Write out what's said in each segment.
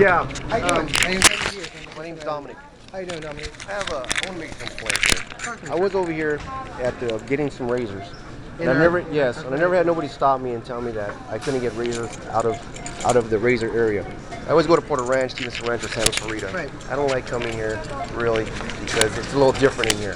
Yeah. How you doing? My name's Dominic. How you doing, Dominic? I want to make a complaint here. I was over here at getting some razors. And I never had nobody stop me and tell me that I couldn't get razors out of the razor area. I always go to Porter Ranch, Stevenson Ranch, or Santa Clarita. Right. I don't like coming here, really, because it's a little different in here.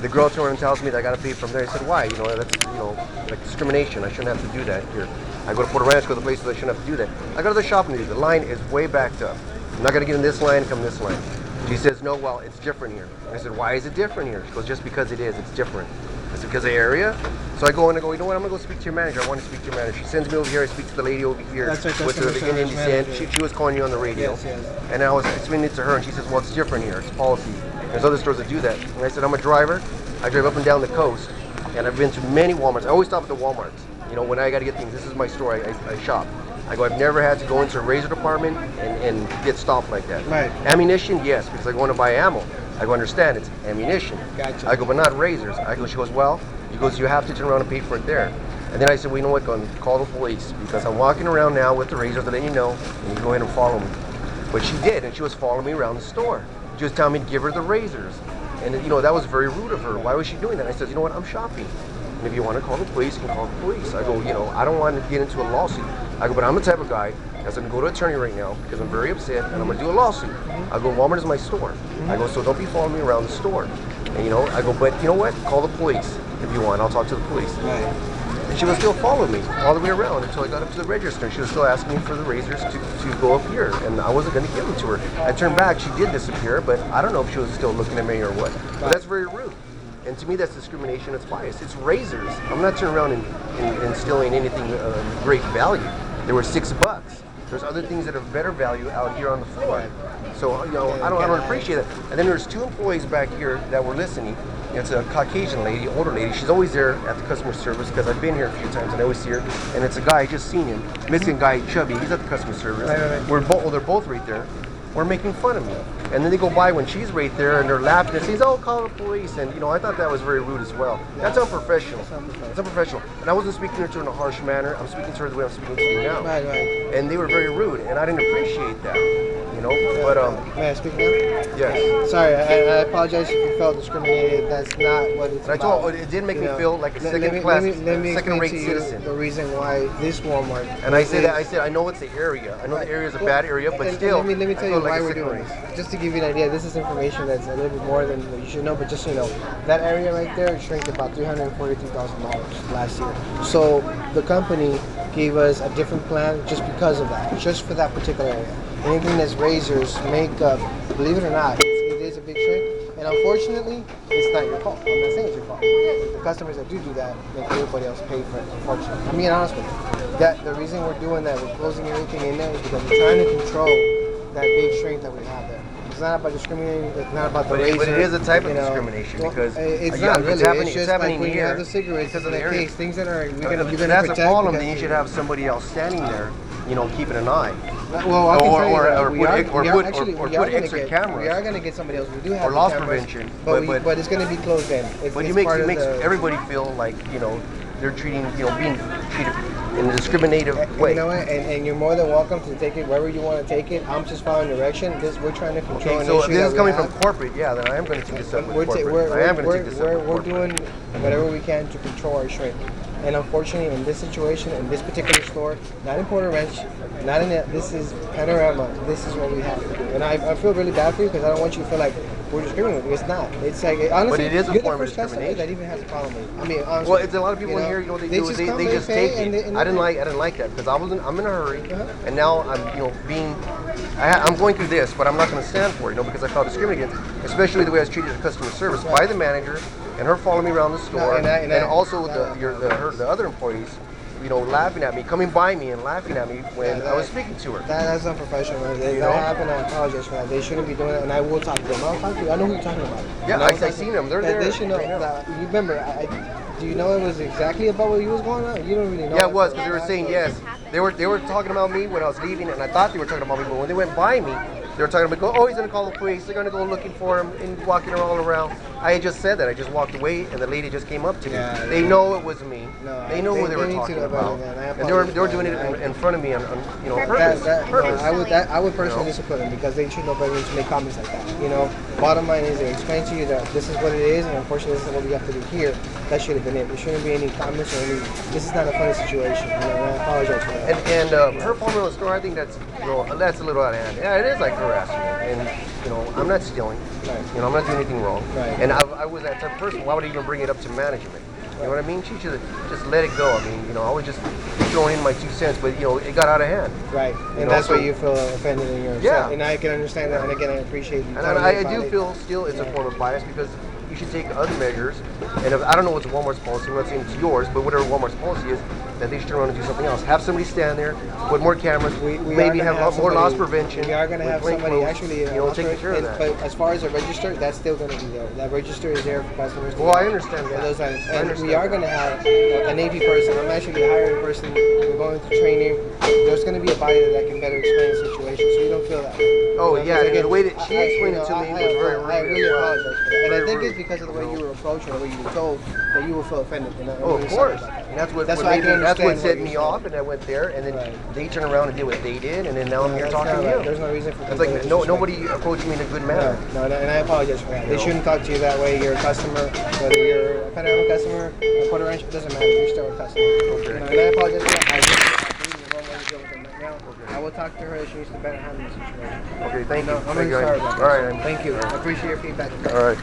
The girl turned and tells me that I got to pay from there. I said, why? That's like discrimination. I shouldn't have to do that here. I go to Porter Ranch, go to places I shouldn't have to do that. I go to the shopping area. The line is way backed up. I'm not going to get in this line, come this line. She says, no, well, it's different here. I said, why is it different here? She goes, just because it is, it's different. I said, because of the area? So I go in and go, you know what, I'm going to go speak to your manager. I want to speak to your manager. She sends me over here. I speak to the lady over here. That's right, with the Indian descent. She was calling you on the radio. Yes, yes. And I was explaining it to her, and she says, well, it's different here. It's policy. There's other stores that do that. And I said, I'm a driver. I drive up and down the coast, and I've been to many Walmarts. I always stop at the Walmarts. When I got to get things, this is my store. I shop. I go, I've never had to go into a razor department and get stopped like that. Right. Ammunition, yes, because I go in to buy ammo. I go, understand, it's ammunition. Gotcha. I go, but not razors. I go, she goes, well, you have to turn around and pay for it there. And then I said, well, you know what, go and call the police, because I'm walking around now with the razors to let you know, and you go ahead and follow me. But she did, and she was following me around the store. She was telling me to give her the razors. And that was very rude of her. Why was she doing that? I said, you know what, I'm shopping. And if you want to call the police, you can call the police. I go, I don't want to get into a lawsuit. I go, but I'm the type of guy that's going to go to an attorney right now because I'm very upset and I'm going to do a lawsuit. I go, Walmart is my store. I go, so don't be following me around the store. And I go, but you know what? Call the police if you want. I'll talk to the police. Right. And she was still following me all the way around until I got up to the register. She was still asking me for the razors to go up here, and I wasn't going to give them to her. I turned back, she did disappear, but I don't know if she was still looking at me or what. But that's very rude. And to me, that's discrimination, it's bias. It's razors. I'm not turning around and stealing anything of great value. They were $6. There's other things that have better value out here on the floor. So, I don't appreciate it. And then there's two employees back here that were listening. It's a Caucasian lady, older lady. She's always there at the customer service because I've been here a few times and I always see her. And it's a guy, I just seen him, Mexican guy, chubby. He's at the customer service. Right. They're both right there. We're making fun of me. And then they go by when she's right there and they're laughing and says, oh, call the police. And I thought that was very rude as well. That's unprofessional. It's unprofessional. And I wasn't speaking to her in a harsh manner. I'm speaking to her the way I'm speaking to you now. Right. And they were very rude and I didn't appreciate that. But May I speak now? yes. Sorry, I apologize if you felt discriminated. That's not what it's about. It did make me feel like a second-rate citizen. The reason why this Walmart. And I said, I know it's the area. I know the area is a bad area, but still. Let me tell you why we're doing this. Just to give you an idea, this is information that's a little bit more than what you should know, but just so you know, that area right there shrank about $343,000 last year. So the company gave us a different plan just because of that, just for that particular area. Anything that's razors, makeup, believe it or not, it is a big shrink. And unfortunately, it's not your fault. I'm not saying it's your fault. The customers that do that make everybody else pay for it, unfortunately. I'm being honest with you. The reason we're doing that, we're closing everything in there, is because we're trying to control that big shrink that we have there. It's not about discriminating, it's not about the razor. But it is a type of discrimination because it's not really. It's just happening like when here you have the cigarettes in the case, things that are you're gonna that's protect. a problem. Then you should have somebody else standing there, keeping an eye. Well, I can tell you that put extra cameras. We are going to get somebody else. We do have or loss cameras, prevention. But it's going to be closed in. But it makes everybody feel like they're being treated in a discriminative way. You know what? And you're more than welcome to take it wherever you want to take it. I'm just following direction. We're trying to control. Okay, so if this is coming from corporate, then I am going to take this up with corporate. I am going to take this up with corporate. We're doing whatever we can to control our shrink. And unfortunately, in this situation, in this particular store, not in Porter Ranch, this is Panorama. This is what we have to do. And I feel really bad for you because I don't want you to feel like we're discriminating. It's not. It's like, honestly, but it is a form of discrimination. That even has a problem with it. I mean, honestly. Well, it's a lot of people in here, they just take it. I didn't like that because I'm in a hurry, and now I'm going through this, but I'm not going to stand for it, because I felt discriminated, especially the way I was treated at customer service by the manager and her following me around the store, and also the other employees, laughing at me, coming by me and laughing at me when I was speaking to her. That's unprofessional. That happened. I apologize for that. They shouldn't be doing that, and I will talk to them. I'll talk to you. I know who you're talking about. Yeah, I've seen them. They're there. They should know. You remember? Do you know it was exactly about what you was going on? You don't really know. Yeah, it was because they were saying yes. They were talking about me when I was leaving, and I thought they were talking about me, but when they went by me, they were talking about, oh, he's gonna call the police. They're gonna go looking for him and walking all around. I had just said that. I just walked away, and the lady just came up to me. Yeah, they know it was me. No, they know who they were need to talking know better about, than that. and they were doing it in front of me on purpose. Purpose. I would personally discipline them because they should know better than to make comments like that. You know, bottom line is they explain to you that this is what it is, and unfortunately this is what we have to do here. That should have been it. There shouldn't be any comments or any. This is not a funny situation. You know, and I apologize for that. And her formula store, I think that's that's a little out of hand. Yeah, it is like harassment, and I'm not stealing. Right. I'm not doing anything wrong. Right. And I was that type of person. Why would I even bring it up to management? You know what I mean? She should have just let it go. I mean, I was just throwing in my 2 cents, but it got out of hand. Right, and that's why you feel offended in yourself. Yeah. And I can understand that, and again, I appreciate you. And I do feel still it's a form of bias because you should take other measures. And I don't know what's Walmart's policy. I'm not saying it's yours, but whatever Walmart's policy is, that they should turn around and do something else. Have somebody stand there, put more cameras, maybe have more loss prevention. We are going to have somebody actually taking care of that. But as far as a register, that's still going to be there. That register is there for customers. Well, I understand that. Those items. And we are going to have an AV person. I'm actually hiring a person. We're going to training. There's going to be a body that can better explain the situation, so you don't feel that. Oh yeah, and the way that she explained it to me was very rude. I really apologize for that. And I think it's because of the way you were approached or the way you were told that you will feel offended. Oh, of course. And that's what set me off, and I went there, and then they turned around and did what they did, and then now I'm here talking to you. There's no reason for it's like nobody approached me in a good manner. No, and I apologize for that. They shouldn't talk to you that way. You're a customer, whether you're a Panorama customer, a Puerto Rican, it doesn't matter. You're still a customer. Okay. And I apologize for that. I will talk to her. She needs to better handle the situation. Okay, thank you. I'm really sorry about that. All right. Thank you. I appreciate your feedback. All right.